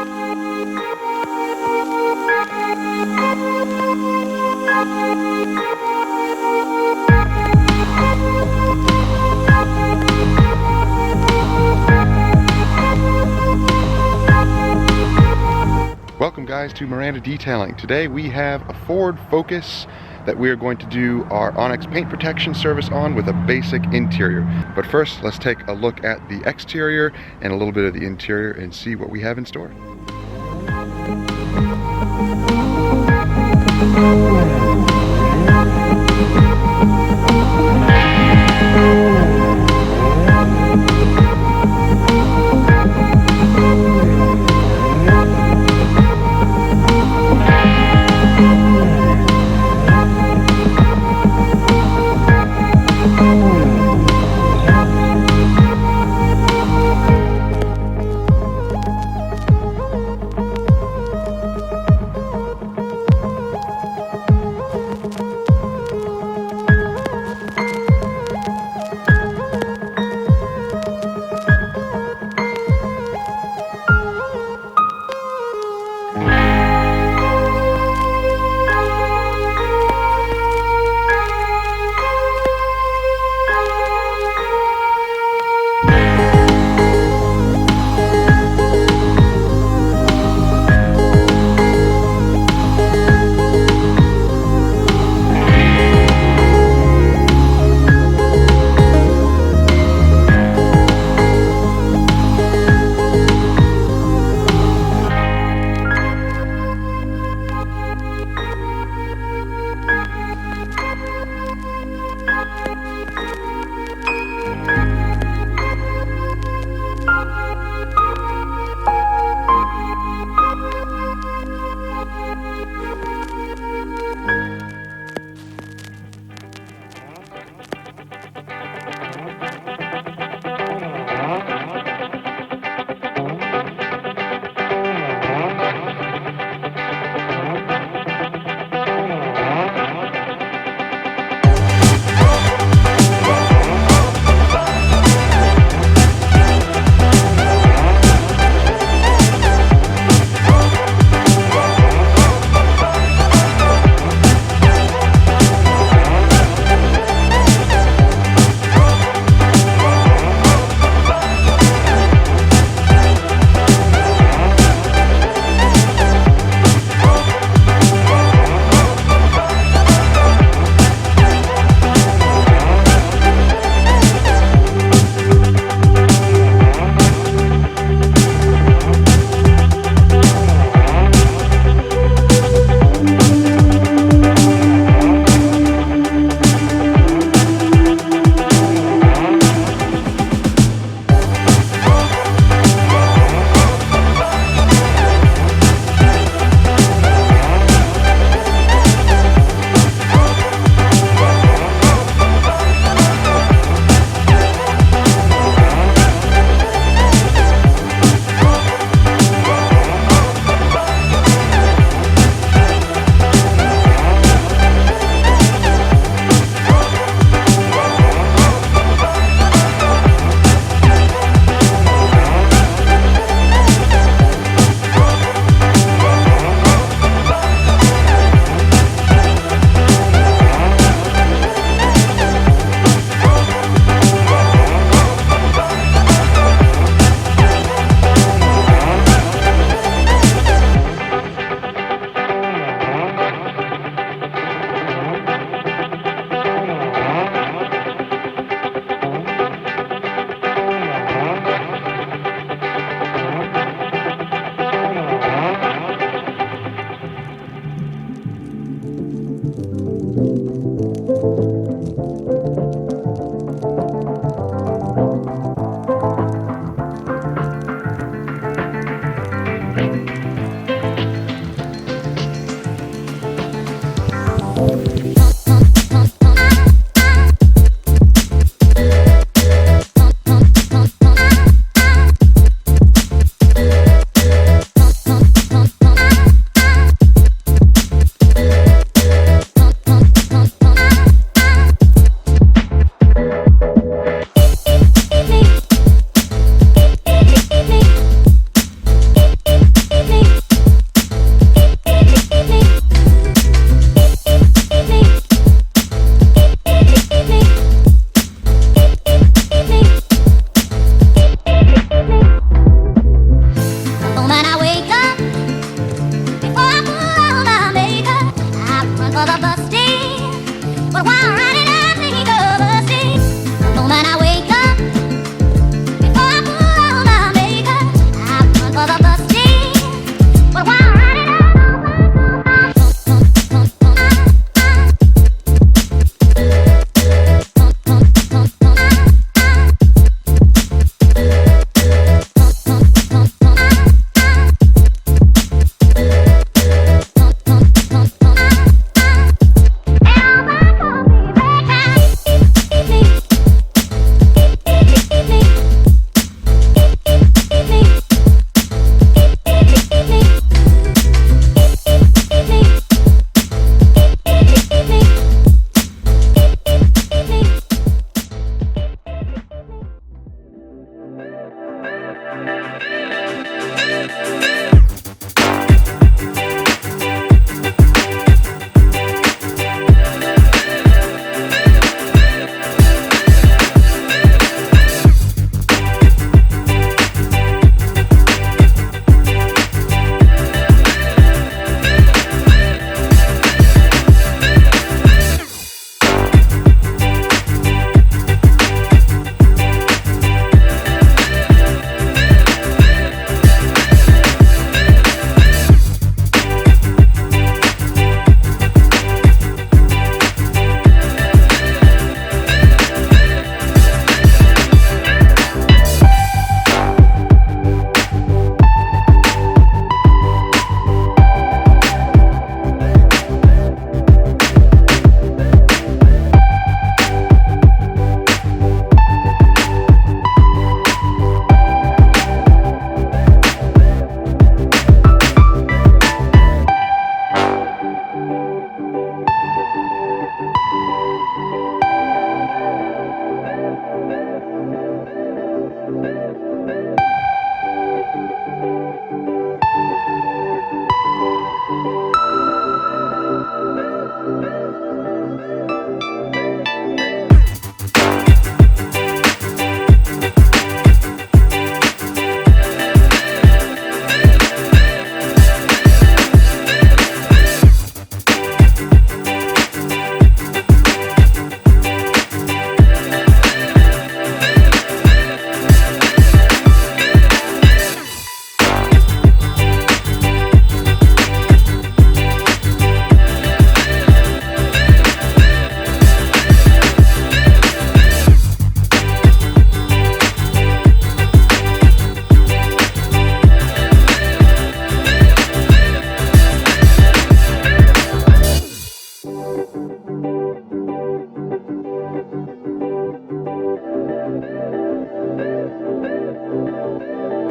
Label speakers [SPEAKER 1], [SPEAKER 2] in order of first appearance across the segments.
[SPEAKER 1] Welcome guys to Miranda Detailing. Today we have a Ford Focus that we are going to do our Onyx paint protection service on with a basic interior. But first, let's take a look at the exterior and a little bit of the interior and see what we have in store.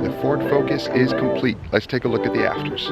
[SPEAKER 1] The Ford Focus is complete. Let's take a look at the afters.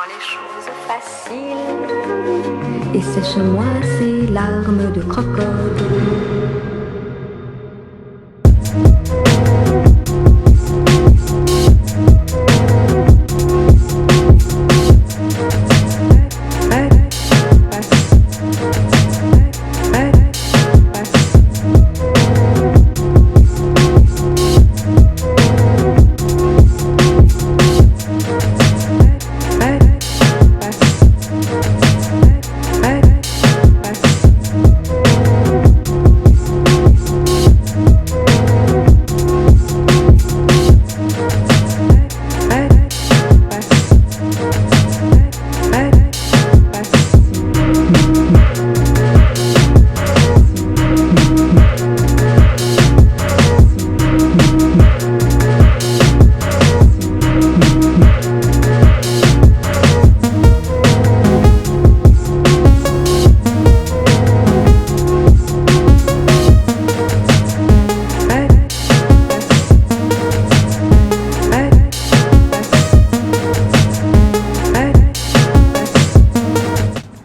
[SPEAKER 2] Les choses faciles et sèche-moi ces larmes de crocodile.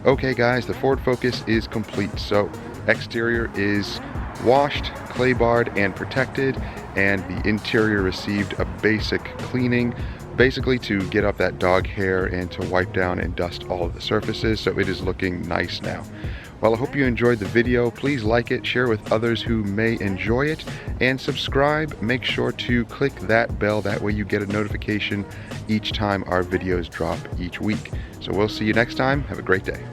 [SPEAKER 1] Okay guys, the Ford Focus is complete. So exterior is washed, clay barred, and protected, and the interior received a basic cleaning, basically to get up that dog hair and to wipe down and dust all of the surfaces, so it is looking nice now. Well, I hope you enjoyed the video. Please like it, share with others who may enjoy it, and subscribe. Make sure to click that bell. That way you get a notification each time our videos drop each week. So we'll see you next time. Have a great day.